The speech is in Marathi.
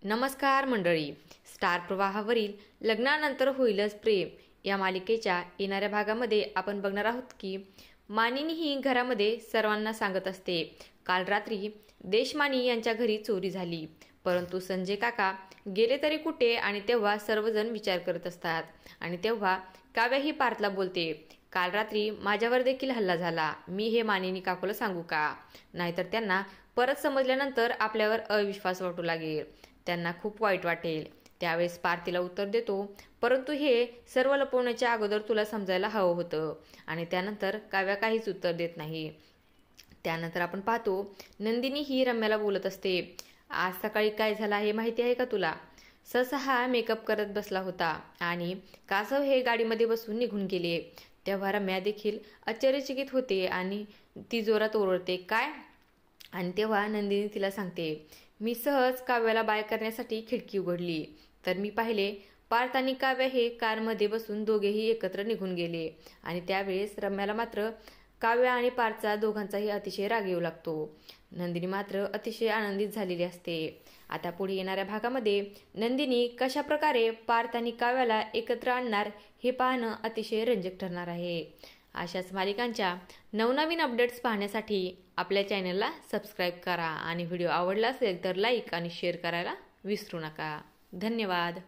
नमस्कार मंडळी. स्टार प्रवाहावरील लग्नानंतर होईलच प्रेम या मालिकेच्या येणाऱ्या भागामध्ये आपण बघणार आहोत की मानिनी ही घरामध्ये सर्वांना सांगत असते, काल रात्री देशमानी यांच्या घरी चोरी झाली, परंतु संजय काका गेले तरी कुठे. आणि तेव्हा सर्वजण विचार करत असतात आणि तेव्हा काव्या ही पार्थला बोलते, काल रात्री माझ्यावर देखील हल्ला झाला, मी हे मानिनी काकूला सांगू का, नाहीतर त्यांना परत समजल्यानंतर आपल्यावर अविश्वास वाटू लागेल, त्यांना खूप वाईट वाटेल. त्यावेळेस पार्थ तिला उत्तर देतो, परंतु हे सर्व लपवण्याच्या अगोदर तुला समजायला हवं होतं. आणि त्यानंतर काव्या काहीच उत्तर देत नाही. त्यानंतर आपण पाहतो नंदिनी ही रम्याला बोलत असते, आज सकाळी काय झालं हे माहिती आहे का तुला. सहसा हा मेकअप करत बसला होता आणि कासव हे गाडीमध्ये बसून निघून गेले. तेव्हा रम्या देखील आश्चर्यचकित होते आणि ती जोरात ओरडते, काय. आणि तेव्हा नंदिनी तिला सांगते, मी सहज काव्याला बाय करण्यासाठी खिडकी उघडली तर मी पाहिले पार्थ आणि काव्या हे कारमध्ये बसून दोघेही एकत्र निघून गेले. आणि त्यावेळेस रम्याला मात्र काव्या आणि पार्थचा दोघांचाही अतिशय राग येऊ लागतो. नंदिनी मात्र अतिशय आनंदित झालेली असते. आता पुढे येणाऱ्या भागामध्ये नंदिनी कशा प्रकारे पार्थ आणि काव्याला एकत्र आणणार हे पाहणं अतिशय रंजक ठरणार आहे. अशाच मालिकांच्या नवनवीन अपडेट्स पाहण्यासाठी आपल्या चॅनलला सबस्क्राईब करा आणि व्हिडिओ आवडला असेल तर लाईक आणि शेअर करायला विसरू नका. धन्यवाद.